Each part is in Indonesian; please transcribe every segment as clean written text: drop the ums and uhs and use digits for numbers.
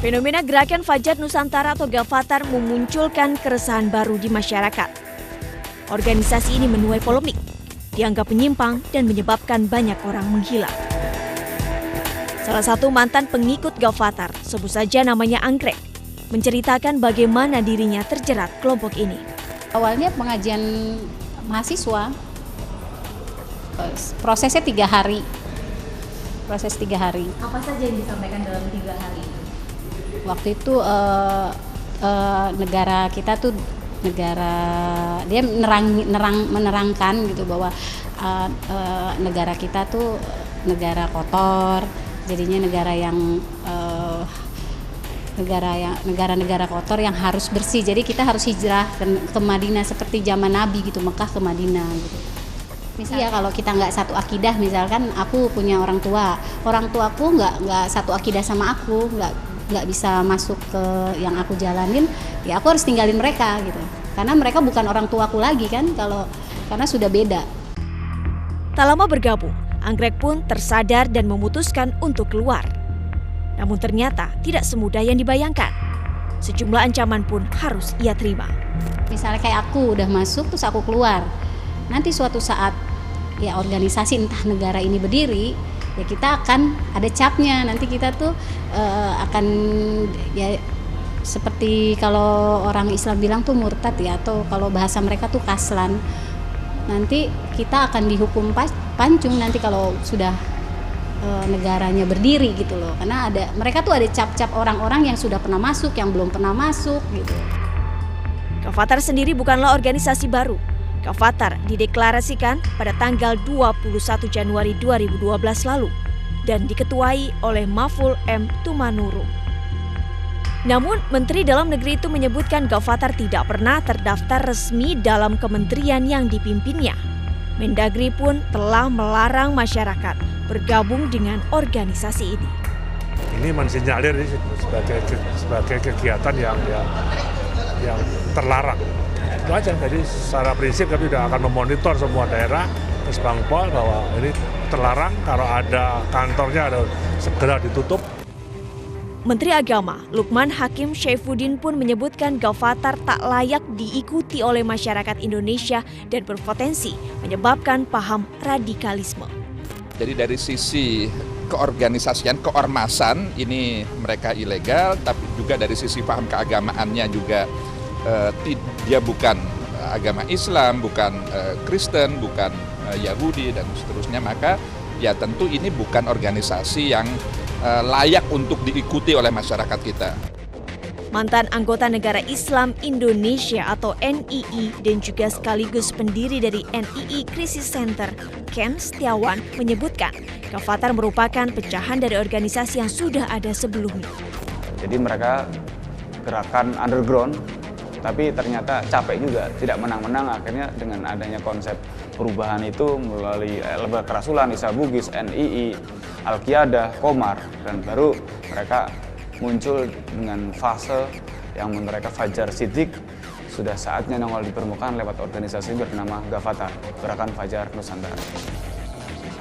Fenomena Gerakan Fajar Nusantara atau Gavatar memunculkan keresahan baru di masyarakat. Organisasi ini menuai polemik, dianggap menyimpang dan menyebabkan banyak orang menghilang. Salah satu mantan pengikut Gavatar, sebut saja namanya Anggrek, menceritakan bagaimana dirinya terjerat kelompok ini. Awalnya pengajian mahasiswa, prosesnya 3 hari. Proses 3 hari. Apa saja yang disampaikan dalam 3 hari? Waktu itu negara kita tuh dia menerangkan gitu bahwa negara kita tuh negara kotor, jadinya negara kotor yang harus bersih. Jadi kita harus hijrah ke Madinah seperti zaman Nabi gitu, Mekah ke Madinah gitu. Misalnya kalau kita nggak satu akidah, misalkan aku punya orang tuaku nggak satu akidah sama aku, nggak bisa masuk ke yang aku jalanin, ya aku harus tinggalin mereka gitu. Karena mereka bukan orang tuaku lagi kan, karena sudah beda. Tak lama bergabung, Anggrek pun tersadar dan memutuskan untuk keluar. Namun ternyata tidak semudah yang dibayangkan. Sejumlah ancaman pun harus ia terima. Misalnya kayak aku udah masuk terus aku keluar. Nanti suatu saat ya organisasi entah negara ini berdiri, ya kita akan ada capnya. Nanti kita tuh akan ya seperti kalau orang Islam bilang tuh murtad ya, atau kalau bahasa mereka tuh kaslan. Nanti kita akan dihukum pancung nanti kalau sudah negaranya berdiri gitu loh. Karena mereka tuh ada cap-cap orang-orang yang sudah pernah masuk, yang belum pernah masuk gitu. Gavatar sendiri bukanlah organisasi baru. Gavatar dideklarasikan pada tanggal 21 Januari 2012 lalu dan diketuai oleh Maful M. Tumanurung. Namun, Menteri Dalam Negeri itu menyebutkan Gavatar tidak pernah terdaftar resmi dalam kementerian yang dipimpinnya. Mendagri pun telah melarang masyarakat bergabung dengan organisasi ini. Ini mensinyalir sebagai kegiatan yang terlarang. Itu aja. Jadi secara prinsip kami sudah akan memonitor semua daerah Kesbangpol bahwa ini terlarang, kalau ada kantornya ada segera ditutup. Menteri Agama Lukman Hakim Syaifuddin pun menyebutkan Gavatar tak layak diikuti oleh masyarakat Indonesia dan berpotensi menyebabkan paham radikalisme. Jadi dari sisi keorganisasian, keormasan ini mereka ilegal, tapi juga dari sisi paham keagamaannya juga dia bukan agama Islam, bukan Kristen, bukan Yahudi dan seterusnya, maka ya tentu ini bukan organisasi yang layak untuk diikuti oleh masyarakat kita. Mantan anggota Negara Islam Indonesia atau NII dan juga sekaligus pendiri dari NII Crisis Center, Ken Setiawan, menyebutkan Gavatar merupakan pecahan dari organisasi yang sudah ada sebelumnya. Jadi mereka gerakan underground, tapi ternyata capek juga, tidak menang-menang. Akhirnya dengan adanya konsep perubahan itu melalui Lembaga Kerasulan, Isa Bugis, NII, Al-Qiyadah, Komar, dan baru mereka muncul dengan fase yang mereka Fajar Siddiq. Sudah saatnya nongol di permukaan lewat organisasi bernama Gavatar, Gerakan Fajar Nusantara.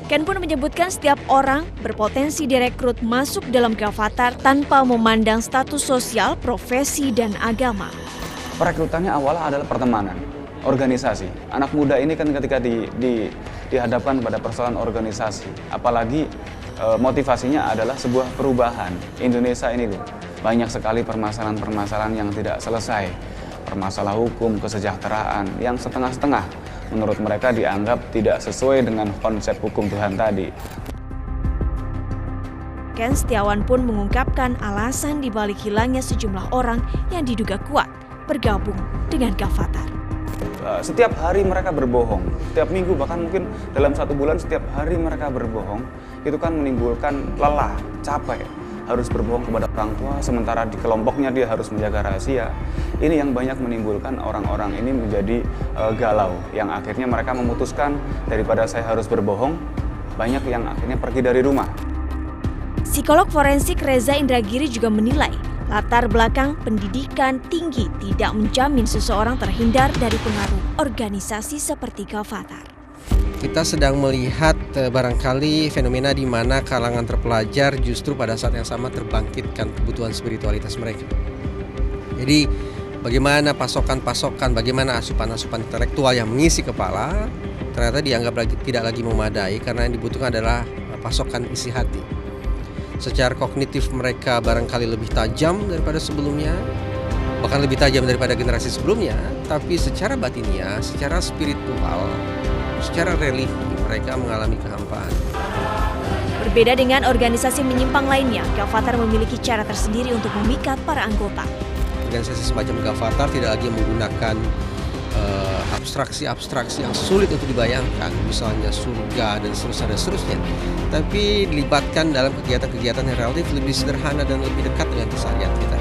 Ken pun menyebutkan setiap orang berpotensi direkrut masuk dalam Gavatar tanpa memandang status sosial, profesi, dan agama. Perekrutannya awalnya adalah pertemanan, organisasi. Anak muda ini kan ketika dihadapkan pada persoalan organisasi, apalagi motivasinya adalah sebuah perubahan. Indonesia ini loh, banyak sekali permasalahan-permasalahan yang tidak selesai. Permasalahan hukum, kesejahteraan yang setengah-setengah. Menurut mereka dianggap tidak sesuai dengan konsep hukum Tuhan tadi. Ken Setiawan pun mengungkapkan alasan dibalik hilangnya sejumlah orang yang diduga kuat bergabung dengan Gavatar. Setiap hari mereka berbohong, setiap minggu bahkan mungkin dalam 1 bulan setiap hari mereka berbohong. Itu kan menimbulkan lelah, capek, harus berbohong kepada orang tua, sementara di kelompoknya dia harus menjaga rahasia. Ini yang banyak menimbulkan orang-orang ini menjadi galau, yang akhirnya mereka memutuskan daripada saya harus berbohong, banyak yang akhirnya pergi dari rumah. Psikolog forensik Reza Indragiri juga menilai latar belakang pendidikan tinggi tidak menjamin seseorang terhindar dari pengaruh organisasi seperti Gavatar. Kita sedang melihat barangkali fenomena di mana kalangan terpelajar justru pada saat yang sama terbangkitkan kebutuhan spiritualitas mereka. Jadi bagaimana pasokan-pasokan, bagaimana asupan-asupan intelektual yang mengisi kepala ternyata dianggap tidak lagi memadai karena yang dibutuhkan adalah pasokan isi hati. Secara kognitif mereka barangkali lebih tajam daripada sebelumnya, bahkan lebih tajam daripada generasi sebelumnya, tapi secara batiniah, secara spiritual, secara religi mereka mengalami kehampaan. Berbeda dengan organisasi menyimpang lainnya, Gavatar memiliki cara tersendiri untuk memikat para anggota. Organisasi semacam Gavatar tidak lagi menggunakan abstraksi-abstraksi yang sulit untuk dibayangkan, misalnya surga dan seterusnya, tapi dilibatkan dalam kegiatan-kegiatan yang relatif lebih sederhana dan lebih dekat dengan keseharian kita.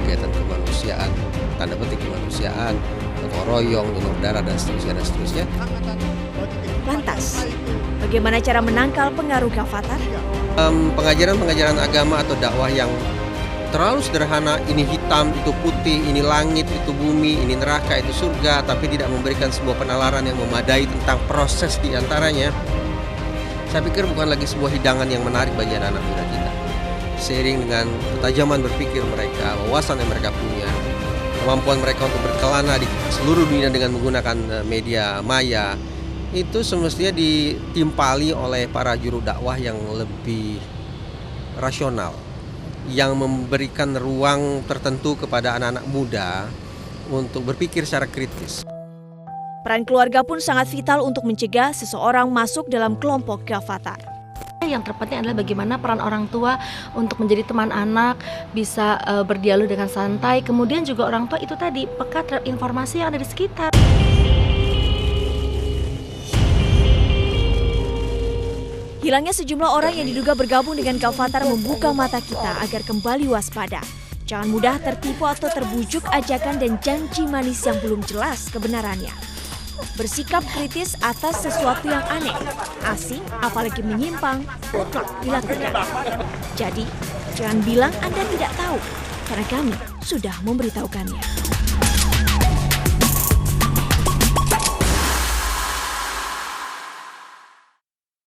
Kegiatan kemanusiaan, tanda petik kemanusiaan, gotong royong, donor darah dan seterusnya. Lantas, bagaimana cara menangkal pengaruh Gavatar? Pengajaran agama atau dakwah yang terlalu sederhana, ini hitam, itu putih, ini langit, itu bumi, ini neraka, itu surga, tapi tidak memberikan sebuah penalaran yang memadai tentang proses di antaranya. Saya pikir bukan lagi sebuah hidangan yang menarik bagi anak-anak muda kita. Seiring dengan ketajaman berpikir mereka, wawasan yang mereka punya, kemampuan mereka untuk berkelana di seluruh dunia dengan menggunakan media maya, itu semestinya ditimpali oleh para juru dakwah yang lebih rasional, yang memberikan ruang tertentu kepada anak-anak muda untuk berpikir secara kritis. Peran keluarga pun sangat vital untuk mencegah seseorang masuk dalam kelompok Gavatar. Yang terpenting adalah bagaimana peran orang tua untuk menjadi teman anak, bisa berdialog dengan santai. Kemudian juga orang tua itu tadi peka terhadap informasi yang ada di sekitar. Hilangnya sejumlah orang yang diduga bergabung dengan Gavatar membuka mata kita agar kembali waspada. Jangan mudah tertipu atau terbujuk ajakan dan janji manis yang belum jelas kebenarannya. Bersikap kritis atas sesuatu yang aneh, asing, apalagi menyimpang, mutlak dilakukan. Jadi, jangan bilang Anda tidak tahu, karena kami sudah memberitahukannya.